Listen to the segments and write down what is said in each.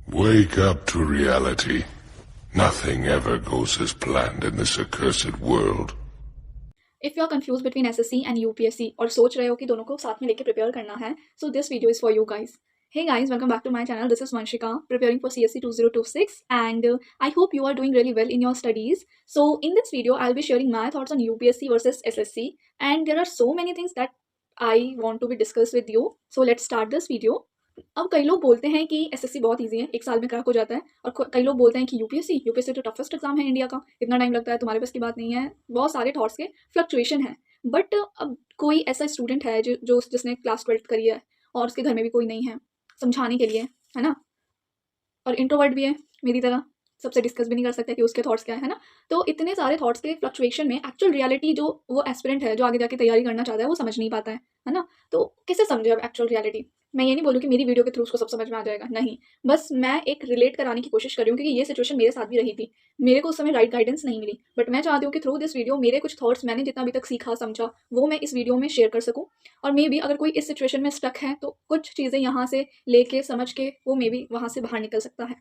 Wake up to reality. Nothing ever goes as planned in this accursed world. If you are confuse between SSC and UPSC और सोच रहे हो कि दोनों को साथ में लेके प्रिपेयर करना है, so this video is for you guys. Hey guys, welcome back to my channel. This is Vanshika, preparing for CSC 2026, and I hope you are doing really well in your studies. So in this video, I'll be sharing my thoughts on UPSC versus SSC, and there are so many things that I want to be discussed with you. So let's start this video. अब कई लोग बोलते हैं कि SSC बहुत easy है, एक साल में क्रैक हो जाता है, और कई लोग बोलते हैं कि यूपीएससी तो टफेस्ट एग्जाम है इंडिया का, इतना टाइम लगता है, तुम्हारे पास की बात नहीं है. बहुत सारे थॉट्स के फ्लक्चुएशन है. बट अब कोई ऐसा स्टूडेंट है जिसने क्लास 12th करी है और उसके घर में भी कोई नहीं है समझाने के लिए, है ना, और इंट्रोवर्ट भी है मेरी तरह, सबसे डिस्कस भी नहीं कर सकता कि उसके थॉट्स क्या है ना. तो इतने सारे थॉट्स के फ्लक्चुएशन में एक्चुअल रियलिटी जो वो एस्पिरेंट है जो आगे जाके तैयारी करना चाहता है वो समझ नहीं पाता है ना. तो कैसे समझे अब एक्चुअल रियलिटी. मैं ये नहीं बोलूँ कि मेरी वीडियो के थ्रू उसको सब समझ में आ जाएगा, नहीं, बस मैं एक रिलेट कराने की कोशिश कर रही हूँ क्योंकि ये सिचुएशन मेरे साथ भी रही थी. मेरे को उस समय राइट गाइडेंस नहीं मिली, बट मैं चाहती हूँ कि थ्रू दिस वीडियो मेरे कुछ थॉट्स, मैंने जितना अभी तक सीखा समझा, वो मैं इस वीडियो में शेयर कर सकूँ. और मे बी अगर कोई इस सिचुएशन में स्टक है तो कुछ चीज़ें यहाँ से लेके समझ के वो मे बी वहाँ से बाहर निकल सकता है.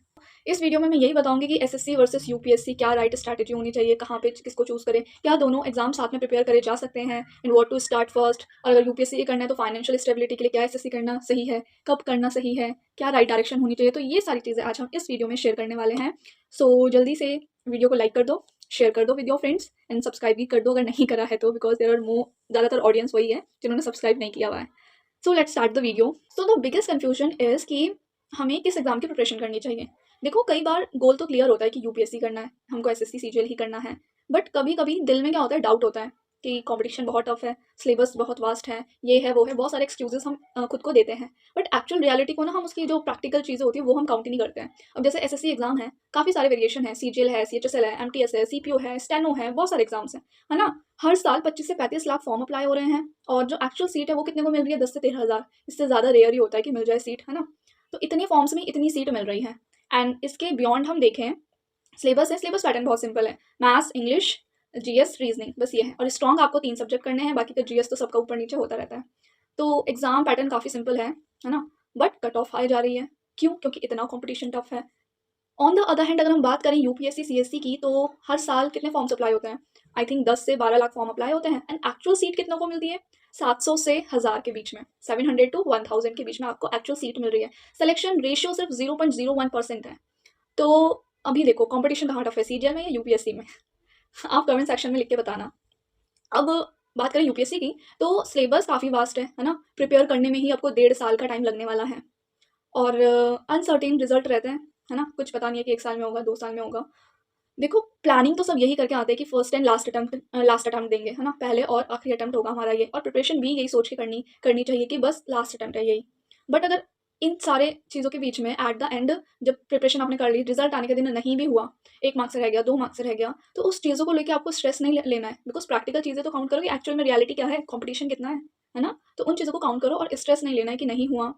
इस वीडियो में मैं यही बताऊंगी कि एसएससी वर्सेस यूपीएससी क्या राइट स्ट्रैटेजी होनी चाहिए, कहाँ पे किसको चूज करें, क्या दोनों एग्जाम साथ में प्रिपेयर करे जा सकते हैं, and what to start first, और अगर यूपीएससी करना है तो फाइनेंशियल स्टेबिलिटी के लिए क्या एसएससी करना सही है, कब करना सही है, क्या राइट डायरेक्शन होनी चाहिए. तो ये सारी चीज़ें आज हम इस वीडियो में शेयर करने वाले हैं. सो जल्दी से वीडियो को लाइक कर दो, शेयर कर दो with your friends, and subscribe भी कर दो अगर नहीं करा है तो, बिकॉज देयर आर ज़्यादातर ऑडियंस वही है जिन्होंने सब्सक्राइब नहीं किया हुआ है. So let's start the video. So the biggest confusion is कि हमें किस एग्जाम की प्रिपरेशन करनी चाहिए. देखो, कई बार गोल तो क्लियर होता है कि यूपीएससी करना है, हमको एसएससी सीजीएल ही करना है, बट कभी कभी दिल में क्या होता है, डाउट होता है कि कंपटीशन बहुत टफ है, सिलेबस बहुत वास्ट है, ये है वो है, बहुत सारे एक्सक्यूजेस हम खुद को देते हैं. बट एक्चुअल रियलिटी को ना हम उसकी जो प्रैक्टिकल चीज़ें होती है वो हम काउंट ही नहीं करते हैं. अब जैसे एसएससी एग्जाम है, काफ़ी सारे वेरिएशन है, सीजीएल है, सीएचएसएल है, एमटीएस है, सीपीओ है, स्टेनो है, बहुत सारे एग्जाम्स हैं, है ना. हर साल 25 से 35 लाख फॉर्म अप्लाई हो रहे हैं, और जो एक्चुअल सीट है वो कितने को मिल रही है, 10 से 13 हज़ार. इससे ज़्यादा रेयर ही होता है कि मिल जाए सीट, है ना. तो इतने फॉर्म्स में इतनी सीट मिल रही है. एंड इसके बियॉन्ड हम देखें, सिलेबस है, सिलेबस पैटर्न बहुत सिंपल है, मैथ्स, इंग्लिश, जीएस, रीजनिंग, बस ये है. और स्ट्रॉन्ग आपको 3 सब्जेक्ट करने हैं, बाकी तो जीएस तो सबका ऊपर नीचे होता रहता है. तो एग्जाम पैटर्न काफ़ी सिंपल है ना. बट कट ऑफ हाई जा रही है, क्यों? क्योंकि इतना कॉम्पिटिशन टफ है. ऑन द अदर हैंड अगर हम बात करें यूपीएससी सीएससी की, तो हर साल कितने फॉर्म्स अप्लाई होते हैं, आई थिंक 10 से 12 लाख फॉर्म अप्लाई होते हैं. एंड एक्चुअल सीट कितनों को मिलती है, 700 से 1000 के बीच में, 700 to 1000 के बीच में आपको एक्चुअल सीट मिल रही है. सिलेक्शन रेशियो सिर्फ 0.01% है. तो अभी देखो कंपटीशन कहाँ टफ है, सीजीएल में या यूपीएससी में? आप कमेंट सेक्शन में लिख के बताना. अब बात करें यूपीएससी की, तो सिलेबस काफ़ी वास्ट है ना. प्रिपेयर करने में ही आपको 1.5 साल का टाइम लगने वाला है, और अनसर्टेन रिजल्ट रहते हैं, है ना. कुछ पता नहीं है कि 1 साल में होगा, 2 साल में होगा. देखो, प्लानिंग तो सब यही करके आते हैं कि फर्स्ट एंड लास्ट अटैम्प्ट देंगे, है ना, पहले और आखिरी अटैम्प्ट होगा हमारा ये. और प्रिपरेशन भी यही सोच के करनी चाहिए कि बस लास्ट अटैम्प्ट है यही. बट अगर इन सारे चीज़ों के बीच में एट द एंड जब प्रिपरेशन आपने कर ली, रिजल्ट आने के दिन नहीं भी हुआ, 1 मार्क्स से रह गया, 2 मार्क्स से रह गया, तो उस चीज़ों को लेकर आपको स्ट्रेस नहीं लेना है, बिकॉज प्रैक्टिकल चीज़ें तो काउंट करो कि एक्चुअल में रियलिटी क्या है, कॉम्पिटिशन कितना है ना. तो उन चीज़ों को काउंट करो और स्ट्रेस नहीं लेना है कि नहीं हुआ,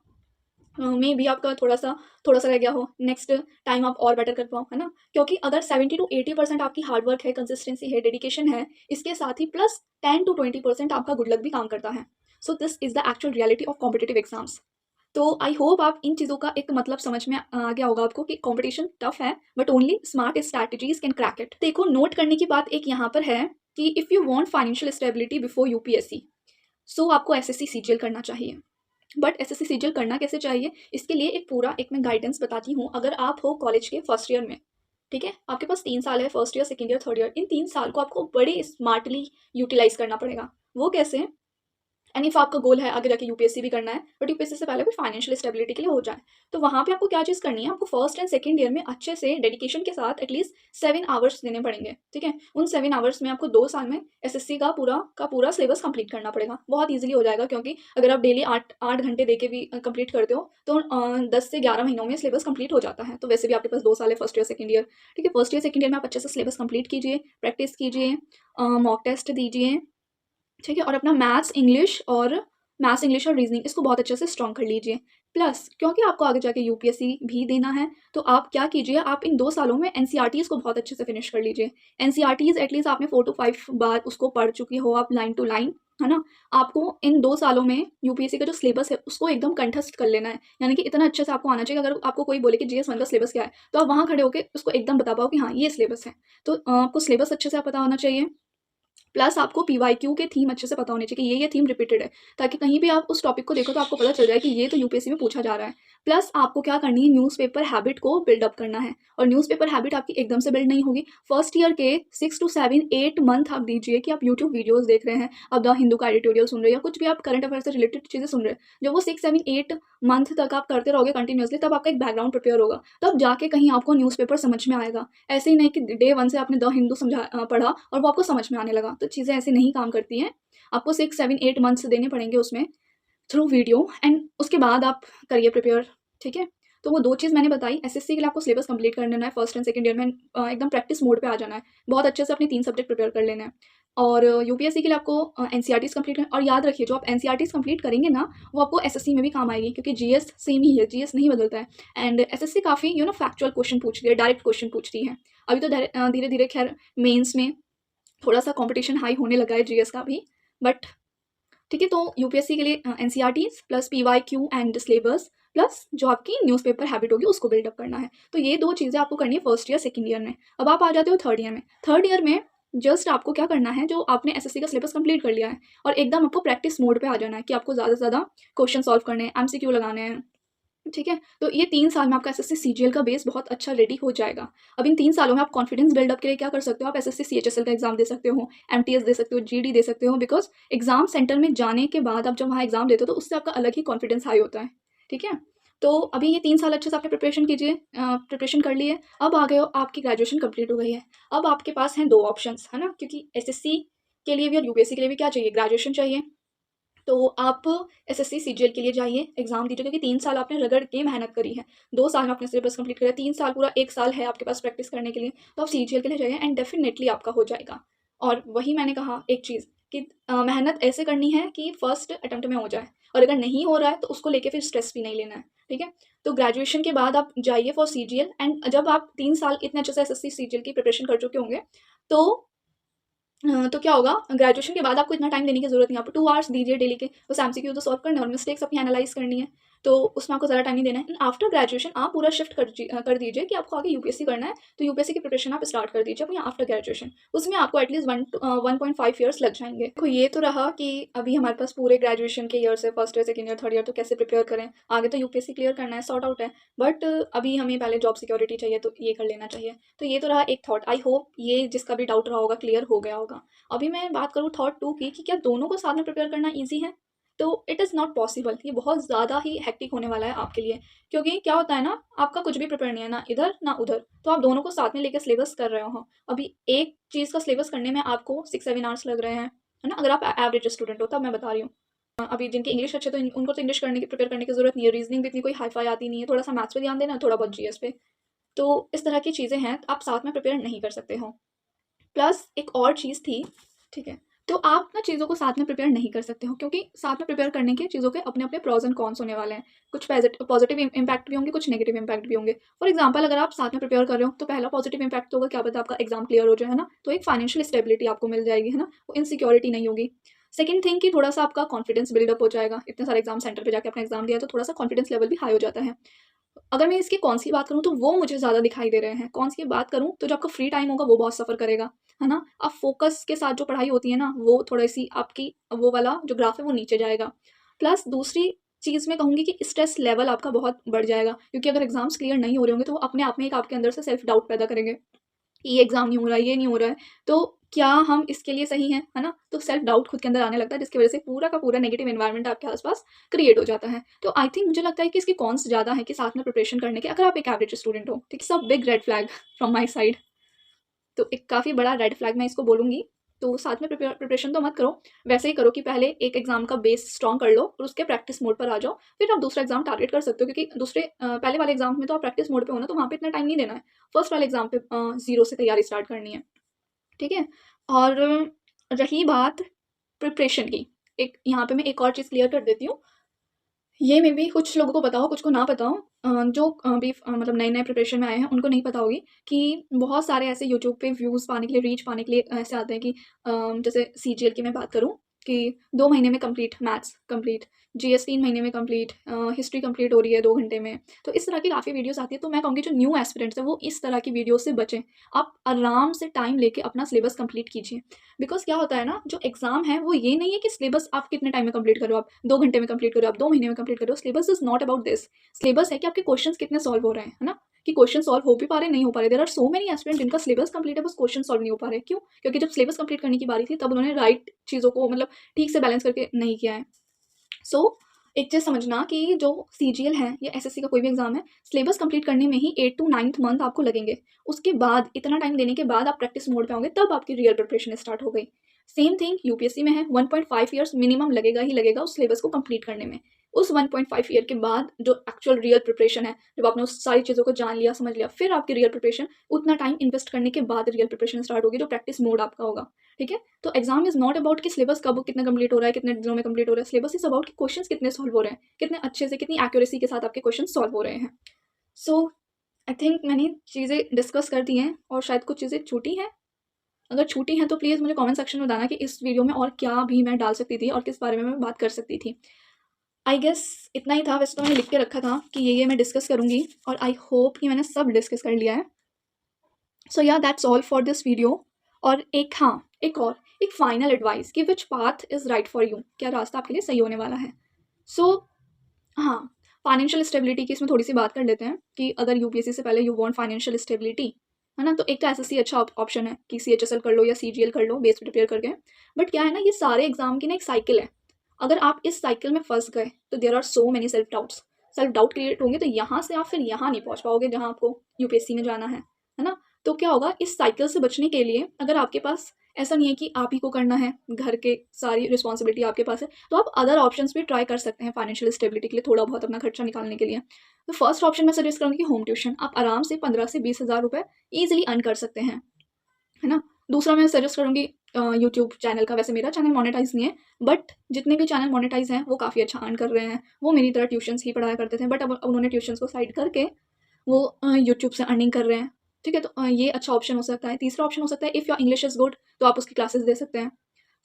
मे बी आपका थोड़ा सा रह गया हो, नेक्स्ट टाइम आप और बेटर कर पाओ, है ना. क्योंकि अगर 70 to 80% आपकी हार्डवर्क है, कंसिस्टेंसी है, डेडिकेशन है, इसके साथ ही प्लस 10 to 20% आपका गुड लक भी काम करता है. So this is the actual reality of competitive exams. तो आई होप आप इन चीज़ों का एक मतलब समझ में आ गया होगा आपको कि कंपटीशन टफ है, but only smart strategies can crack it. देखो, नोट करने की बात एक यहाँ पर है कि if you want financial stability before UPSC, so आपको एसएससी सीजीएल करना चाहिए. बट एसएससी सीजीएल करना कैसे चाहिए, इसके लिए एक मैं गाइडेंस बताती हूँ. अगर आप हो कॉलेज के फर्स्ट ईयर में, ठीक है, आपके पास 3 साल है, first year, second year, third year, इन 3 साल को आपको बड़े स्मार्टली यूटिलाइज करना पड़ेगा. वो कैसे? एंड इफ आपका गोल है आगे जाके यूपीएससी भी करना है, बट यूपीएससी से पहले भी फाइनेंशियल स्टेबिलिटी के लिए हो जाए, तो वहाँ पे आपको क्या चीज़ करनी है, आपको फर्स्ट एंड सेकंड ईयर में अच्छे से डेडिकेशन के साथ एटलीस्ट 7 आवर्स देने पड़ेंगे. ठीक है, उन 7 आवर्स में आपको 2 साल में एसएससी का पूरा सिलेबस कंप्लीट करना पड़ेगा. बहुत ईजिली हो जाएगा, क्योंकि अगर आप डेली 8 घंटे दे के भी कंप्लीट करते हो तो 10 से 11 महीनों में सिलेबस कंप्लीट हो जाता है. तो वैसे भी आपके पास 2 साल है, फर्स्ट ईयर सेकंड ईयर. ठीक है, फर्स्ट ईयर सेकंड ईयर में आप अच्छे से सिलेबस कंप्लीट कीजिए, प्रैक्टिस कीजिए, मॉक टेस्ट दीजिए, ठीक है, और अपना मैथ्स इंग्लिश और रीजनिंग इसको बहुत अच्छे से स्ट्रॉन्ग कर लीजिए. प्लस क्योंकि आपको आगे जाके यूपीएससी भी देना है, तो आप क्या कीजिए, आप इन 2 सालों में एनसीईआरटीज़ को बहुत अच्छे से फिनिश कर लीजिए. एनसीईआरटीज़ एटलीस्ट आपने 4 to 5 बार उसको पढ़ चुकी हो आप, लाइन टू लाइन, है ना? आपको इन 2 सालों में यूपीएससी का जो सिलेबस है उसको एकदम कंठस्थ कर लेना है। यानी कि इतना अच्छे से आपको आना चाहिए, अगर आपको कोई बोले कि जीएस 1 का सिलेबस क्या है, तो आप वहाँ खड़े होके उसको एकदम बता पाओ कि हाँ, ये सिलेबस है। तो आपको सिलेबस अच्छे से पता होना चाहिए। प्लस आपको पीवाईक्यू के थीम अच्छे से पता होने चाहिए कि ये थीम रिपीटेड है, ताकि कहीं भी आप उस टॉपिक को देखो तो आपको पता चल जाए कि ये तो यूपीएससी में पूछा जा रहा है। प्लस आपको क्या करनी है, न्यूज़पेपर हैबिट को बिल्डअप करना है, और न्यूज़पेपर हैबिट आपकी एकदम से बिल्ड नहीं होगी। फर्स्ट ईयर के 6 टू 7 8 मंथ आप दीजिए कि आप यूट्यूब वीडियोस देख रहे हैं, अब द हिंदू का एडिटोरियल सुन रहे हैं, या कुछ भी आप करंट अफेयर से रिलेटेड चीज़ें सुन रहे हैं, जब वो 6 7 8 मंथ तक आप करते रहोगे कंटिन्यूअसली, तब आपका एक बैकग्राउंड प्रिपेयर होगा, तब जाके कहीं आपको न्यूज़पेपर समझ में आएगा। ऐसे ही नहीं कि डे 1 से आपने द हिंदू पढ़ा और वो आपको समझ में आने लगा, तो चीज़ें ऐसे नहीं काम करती हैं। आपको 6 7 8 मंथ्स देने पड़ेंगे उसमें थ्रू वीडियो, एंड उसके बाद आप करिए प्रिपेयर, ठीक है? तो वो 2 चीज़ मैंने बताई। एसएससी के लिए आपको सिलेबस कंप्लीट कर लेना है फर्स्ट एंड सेकंड ईयर में, एकदम प्रैक्टिस मोड पे आ जाना है। बहुत अच्छे से अपने 3 सब्जेक्ट प्रिपेयर कर लेने हैं। और यूपीएससी के लिए आपको एनसीईआरटीज़ कंप्लीट करना, और याद रखिए जो आप एनसीईआरटीज़ कंप्लीट करेंगे ना, वो आपको एसएससी में भी काम आएगी, क्योंकि जीएस सेम ही है, जीएस नहीं बदलता है। एंड एसएससी काफ़ी फैक्चुअल क्वेश्चन पूछती है, डायरेक्ट क्वेश्चन पूछती है। अभी तो धीरे-धीरे खैर मेंस में थोड़ा-सा कॉम्पिटिशन हाई होने लगा है जीएस का भी, बट ठीक है। तो यूपीएससी के लिए NCERTs plus PYQ and syllabus plus जो आपकी न्यूज़पेपर हैबिट होगी उसको बिल्डअप करना है। तो ये 2 चीज़ें आपको करनी है फर्स्ट ईयर सेकंड ईयर में। अब आप आ जाते हो थर्ड ईयर में। थर्ड ईयर में जस्ट आपको क्या करना है, जो आपने एसएससी का सिलेबस कंप्लीट कर लिया है, और एकदम आपको प्रैक्टिस मोड पे आ जाना है कि आपको ज़्यादा से ज़्यादा क्वेश्चन सॉल्व करने हैं, एमसीक्यू लगाने हैं। ठीक है? तो ये 3 साल में आपका एसएससी सीजीएल का बेस बहुत अच्छा रेडी हो जाएगा। अब इन 3 सालों में आप कॉन्फिडेंस बिल्डअप के लिए क्या कर सकते हो, आप एसएससी सीएचएसएल का एग्ज़ाम दे सकते हो, एमटीएस दे सकते हो, जीडी दे सकते हो, बिकॉज़ एग्ज़ाम सेंटर में जाने के बाद आप जब वहाँ एग्ज़ाम देते हो, तो उससे आपका अलग ही कॉन्फिडेंस हाई होता है। ठीक है? तो अभी ये 3 साल अच्छे से आपने प्रिपरेशन कीजिए, प्रिपरेशन कर ली है। अब आ गए हो, आपकी ग्रेजुएशन कंप्लीट हो गई है। अब आपके पास हैं 2 ऑप्शंस, है ना? क्योंकि एसएससी के लिए भी और यूपीएससी के लिए भी क्या चाहिए, ग्रेजुएशन चाहिए। तो आप एसएससी सीजीएल के लिए जाइए, एग्ज़ाम दीजिए, क्योंकि 3 साल आपने रगड़ के मेहनत करी है। 2 साल में आपने सिलेबस कंप्लीट किया, 3 साल पूरा 1 साल है आपके पास प्रैक्टिस करने के लिए, तो आप सीजीएल के लिए जाइए एंड डेफिनेटली आपका हो जाएगा। और वही मैंने कहा एक चीज़ कि मेहनत ऐसे करनी है कि फर्स्ट अटेम्प्ट में हो जाए, और अगर नहीं हो रहा है तो उसको लेके फिर स्ट्रेस भी नहीं लेना है, ठीक है? तो ग्रेजुएशन के बाद आप जाइए फॉर सीजीएल, एंड जब आप 3 साल इतने अच्छे से एसएससी सीजीएल की प्रिपरेशन कर चुके होंगे, तो तो क्या होगा, ग्रेजुएशन के बाद आपको इतना टाइम देने की ज़रूरत नहीं है। आप 2 आवर्स दीजिए डेली के, बस एमसीक्यू तो सॉल्व करना है और मिस्टेक्स अपनी एनालाइज़ करनी है, तो उसमें आपको ज़्यादा टाइम नहीं देना है। एंड आफ्टर ग्रेजुएशन आप पूरा शिफ्ट कर दीजिए कि आपको आगे यूपीएससी करना है, तो यूपीएससी की प्रिपरेशन आप स्टार्ट कर दीजिए अपनी आफ्टर ग्रेजुएशन। उसमें आपको एटलीस्ट 1.5 ईयर्स लग जाएँगे। तो ये तो रहा कि अभी हमारे पास पूरे ग्रेजुएशन के ईयर है, first year, second year, third year, तो कैसे प्रिपेयर करें। आगे तो यूपीएससी क्लियर करना है, सॉर्ट आउट है, बट अभी हमें पहले जॉब सिक्योरिटी चाहिए, तो ये कर लेना चाहिए। तो ये तो रहा एक थॉट। आई होप ये जिसका भी डाउट रहा होगा क्लियर हो गया होगा। अभी मैं बात करूँ थॉट 2 की, कि क्या दोनों को साथ में प्रिपेयर करना ईज़ी है? तो इट इज़ नॉट पॉसिबल। ये बहुत ज़्यादा ही हेक्टिक होने वाला है आपके लिए, क्योंकि क्या होता है ना, आपका कुछ भी प्रिपेयर नहीं है, ना इधर ना उधर, तो आप दोनों को साथ में लेके सिलेबस कर रहे हो। अभी एक चीज़ का सिलेबस करने में आपको 6-7 आवर्स लग रहे हैं, है ना? अगर आप एवरेज स्टूडेंट हो तब मैं बता रही हूँ। अभी जिनकी इंग्लिश अच्छे, तो उनको तो इंग्लिश प्रिपेयर करने की ज़रूरत नहीं है, रीजनिंग भी इतनी कोई हाई-फाई आती नहीं है, थोड़ा-सा मैथ्स पे ध्यान देना है, थोड़ा बहुत जीएस पे। तो इस तरह की चीज़ें हैं, आप साथ में प्रिपेयर नहीं कर सकते हो। प्लस एक और चीज़ थी, ठीक है? तो आप ना चीज़ों को साथ में प्रिपेयर नहीं कर सकते हो, क्योंकि साथ में प्रिपेयर करने के चीज़ों के अपने-अपने प्रॉस एंड कॉन्स होने वाले हैं। कुछ पॉजिटिव इम्पैक्ट भी होंगे, कुछ नेगेटिव इम्पैक्ट भी होंगे। फॉर एग्जांपल, अगर आप साथ में प्रिपेयर कर रहे हो, तो पहला पॉजिटिव इम्पैक्ट तो होगा, क्या पता आपका एग्जाम क्लियर हो जाए, है ना? तो एक फाइनेंशियल स्टेबिलिटी आपको मिल जाएगी, है ना? वो इनसिक्योरिटी नहीं होगी। सेकंड थिंग कि थोड़ा-सा आपका कॉन्फिडेंस बिल्डअप हो जाएगा। इतने सारे एग्जाम सेंटर पे जाके अपना एग्जाम दिया, तो थोड़ा-सा कॉन्फिडेंस लेवल भी हाई हो जाता है। अगर मैं इसकी कॉन्स की बात करूँ, तो वो मुझे ज़्यादा दिखाई दे रहे हैं। कॉन्स की बात करूँ, तो जो आपका फ्री टाइम होगा वो बहुत सफ़र करेगा, है ना? अब फ़ोकस के साथ जो पढ़ाई होती है ना, वो थोड़ी-सी आपकी वो वाला जो ग्राफ है वो नीचे जाएगा। प्लस दूसरी चीज़ मैं कहूँगी कि स्ट्रेस लेवल आपका बहुत बढ़ जाएगा, क्योंकि अगर एग्ज़ाम्स क्लियर नहीं हो रहे होंगे, तो वो अपने आप में एक आपके अंदर से सेल्फ डाउट पैदा करेंगे। ये एग्ज़ाम नहीं हो रहा है, ये नहीं हो रहा है, तो क्या हम इसके लिए सही हैं, है ना? तो सेल्फ डाउट खुद के अंदर आने लगता है, जिसकी वज़ह से पूरा का पूरा नेगेटिव एनवायरनमेंट आपके आस-पास क्रिएट हो जाता है। तो आई थिंक मुझे लगता है कि इसके कॉन्स ज़्यादा हैं कि साथ में प्रिपरेशन करने के, अगर आप एक एवरेज स्टूडेंट हो, ठीक है? सब big red flag from my side. तो एक काफ़ी बड़ा रेड फ्लैग मैं इसको बोलूँगी। तो साथ में प्रिपरेशन तो मत करो, वैसे ही करो कि पहले एक एग्ज़ाम का बेस स्ट्रॉन्ग कर लो और उसके प्रैक्टिस मोड पर आ जाओ, फिर आप दूसरा एग्ज़ाम टारगेट कर सकते हो, क्योंकि पहले वाले एग्ज़ाम में तो आप प्रैक्टिस मोड पे हो ना, तो वहाँ पे इतना टाइम नहीं देना है। फर्स्ट वाले एग्ज़ाम पे ज़ीरो से तैयारी स्टार्ट करनी है, ठीक है? और रही बात प्रिपरेशन की, एक यहाँ पे मैं एक और चीज़ क्लियर कर देती हूँ। ये मे बी कुछ लोगों को पता हो, कुछ को ना पता हो। जो अभी मतलब नए-नए प्रिपरेशन में आए हैं, उनको नहीं पता होगी कि बहुत सारे ऐसे यूट्यूब पे व्यूज़ पाने के लिए, रीच पाने के लिए ऐसे आते हैं कि जैसे सीजीएल की मैं बात करूँ, कि 2 महीने में कंप्लीट, मैथ्स कंप्लीट, जीएस 3 महीने में कंप्लीट, हिस्ट्री कंप्लीट हो रही है 2 घंटे में। तो इस तरह की काफ़ी वीडियोज़ आती है, तो मैं कहूँगी जो न्यू एस्पिरेंट्स हैं वो इस तरह की वीडियो से बचें। आप आराम से टाइम लेके अपना सिलेबस कंप्लीट कीजिए। बिकॉज़ क्या होता है ना, जो एग्ज़ाम है वो ये नहीं है कि सिलेबस आप कितने टाइम में कंप्लीट करो, आप 2 घंटे में कंप्लीट करो, आप 2 महीने में कंप्लीट करो। Syllabus is not about this. Syllabus है कि आपके क्वेश्चंस कितने सॉल्व हो रहे हैं, है ना? कि क्वेश्चन सॉल्व हो भी पा रहे हैं, नहीं हो पा रहे। There are so many aspirant जिनका सिलेबस कंप्लीट है, बस क्वेश्चन सॉल्व नहीं हो पा रहे। क्यों? क्योंकि जब सिलेबस कंप्लीट करने की बारी थी तब उन्होंने राइट चीज़ों को मतलब ठीक से बैलेंस करके नहीं किया है। सो एक चीज़ समझना कि जो सीजीएल है या एसएससी का कोई भी एग्जाम है, सिलेबस कंप्लीट करने में ही 8 टू 9th मंथ आपको लगेंगे। उसके बाद इतना टाइम देने के बाद आप प्रैक्टिस मोड पे होंगे, तब आपकी रियल प्रिपरेशन स्टार्ट हो गई। सेम थिंग यूपीएससी में है, 1.5 ईयर्स मिनिमम लगेगा ही लगेगा उस सिलेबस को कंप्लीट करने में। उस 1.5 ईयर के बाद जो एक्चुअल रियल प्रिपरेशन है, जब आपने उस सारी चीज़ों को जान लिया, समझ लिया, फिर आपकी रियल प्रिपरेशन, उतना टाइम इन्वेस्ट करने के बाद रियल प्रिपरेशन स्टार्ट होगी, जो प्रैक्टिस मोड आपका होगा। ठीक है? तो एग्जाम इज़ नॉट अबाउट कि सिलेबस कब कितना कंप्लीट हो रहा है, कितने दिनों में कंप्लीट हो रहा है। सिलेबस इज़ अबाउट कि क्वेश्चंस कितने सॉल्व हो रहे हैं, कितने अच्छे से, कितनी एक्यूरेसी के साथ आपके क्वेश्चन सॉल्व हो रहे हैं। सो आई थिंक मैंने चीज़ें डिस्कस कर दी हैं, और शायद कुछ चीज़ें छूटी हैं। अगर छूटी हैं तो प्लीज़ मुझे कमेंट सेक्शन में बताना कि इस वीडियो में और क्या भी मैं डाल सकती थी और किस बारे में मैं बात कर सकती थी। आई गेस इतना ही था। वैसे तो मैंने लिख के रखा था कि ये मैं डिस्कस करूँगी, और आई होप कि मैंने सब डिस्कस कर लिया है। सो या that's all for this video. और एक फाइनल एडवाइस कि विच path is right for you, क्या रास्ता आपके लिए सही होने वाला है। सो हाँ, फाइनेंशियल स्टेबिलिटी की इसमें थोड़ी सी बात कर लेते हैं कि अगर यूपीएससी से पहले यू वांट फाइनेंशियल स्टेबिलिटी, है ना, तो एक तो एसएससी अच्छा ऑप्शन है कि सीएचएसएल कर लो या सीजीएल कर लो बेस प्रिपेयर करके। बट क्या है ना, ये सारे एग्जाम की ना एक साइकिल है। अगर आप इस साइकिल में फंस गए तो there are so many self doubt create होंगे, तो यहाँ से आप फिर यहाँ नहीं पहुँच पाओगे जहाँ आपको यूपीएससी में जाना है ना। तो क्या होगा, इस साइकिल से बचने के लिए अगर आपके पास ऐसा नहीं है कि आप ही को करना है, घर के सारी रिस्पॉन्सिबिलिटी आपके पास है, तो आप अदर ऑप्शंस भी ट्राई कर सकते हैं फाइनेंशियल स्टेबिलिटी के लिए, थोड़ा बहुत अपना खर्चा निकालने के लिए। तो फर्स्ट ऑप्शन मैं सजेस्ट करूँगी कि होम ट्यूशन। आप आराम से 15 से 20 हज़ार रुपये ईजिली अर्न कर सकते हैं, है ना। दूसरा मैं सजेस्ट करूँगी यूट्यूब चैनल का। वैसे मेरा चैनल मोनेटाइज नहीं है, बट जितने भी चैनल मोनेटाइज हैं वो काफ़ी अच्छा अर्न कर रहे हैं। वो मेरी तरह ट्यूशन्स ही पढ़ाया करते थे, बट अब उन्होंने ट्यूशन्स को साइड करके वो यूट्यूब से अर्निंग कर रहे हैं। ठीक है, तो ये अच्छा ऑप्शन हो सकता है। तीसरा ऑप्शन हो सकता है if your English is good, तो आप उसकी क्लासेस दे सकते हैं।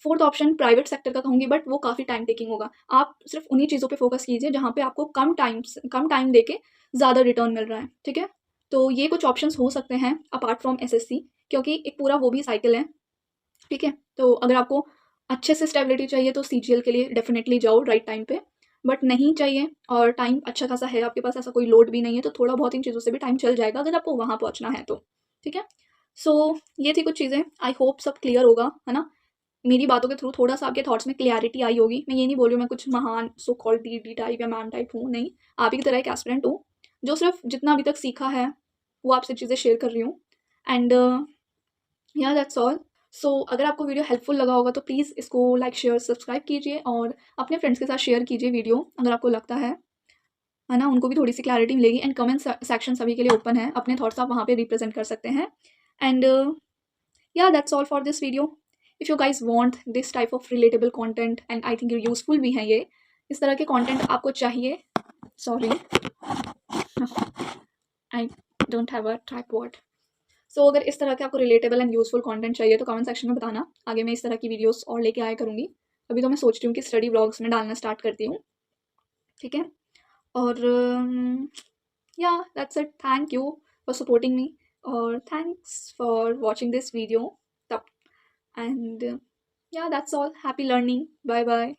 फोर्थ ऑप्शन प्राइवेट सेक्टर का कहूँगी, बट वो काफ़ी टाइम टेकिंग होगा। आप सिर्फ उन्हीं चीज़ों पे फोकस कीजिए जहाँ पे आपको कम टाइम देके ज़्यादा रिटर्न मिल रहा है। ठीक है, तो ये कुछ ऑप्शंस हो सकते हैं अपार्ट फ्रॉम एसएससी, क्योंकि एक पूरा वो भी साइकिल है। ठीक है, तो अगर आपको अच्छे से स्टेबिलिटी चाहिए तो सीजीएल के लिए डेफिनेटली जाओ राइट टाइम पे। बट नहीं चाहिए और टाइम अच्छा खासा है आपके पास, ऐसा कोई लोड भी नहीं है, तो थोड़ा बहुत इन चीज़ों से भी टाइम चल जाएगा अगर आपको वहाँ पहुँचना है तो। ठीक है, सो ये थी कुछ चीज़ें। आई होप सब क्लियर होगा, है ना। मेरी बातों के थ्रू थोड़ा सा आपके थॉट्स में क्लियरिटी आई होगी। मैं ये नहीं बोल रही हूँ मैं कुछ महान सो कॉल्ड डी टाइप या मैम टाइप हूँ, नहीं। आप ही की तरह एक एस्पिरेंट हूँ जो सिर्फ जितना अभी तक सीखा है वो आपसे चीज़ें शेयर कर रही हूँ। And yeah that's all. सो अगर आपको वीडियो हेल्पफुल लगा होगा तो प्लीज़ इसको लाइक शेयर सब्सक्राइब कीजिए, और अपने फ्रेंड्स के साथ शेयर कीजिए वीडियो अगर आपको लगता है ना, उनको भी थोड़ी सी क्लैरिटी मिलेगी। एंड कमेंट सेक्शन सभी के लिए ओपन है, अपने थॉट्स आप वहाँ पे रिप्रेजेंट कर सकते हैं। And yeah that's all for this video. If you guys want this type of relatable content, and I think useful भी है ये, इस तरह के कंटेंट आपको चाहिए, sorry I don't have a tripod. So अगर इस तरह के आपको रिलेटेबल एंड यूजफुल कंटेंट चाहिए तो कमेंट सेक्शन में बताना, आगे मैं इस तरह की वीडियोस और लेके आया करूँगी। अभी तो मैं सोच रही हूँ कि स्टडी व्लॉग्स में डालना स्टार्ट करती हूँ। ठीक है, और yeah that's it. Thank you for supporting me, और thanks for watching this video तब। And yeah that's all. Happy learning, bye bye.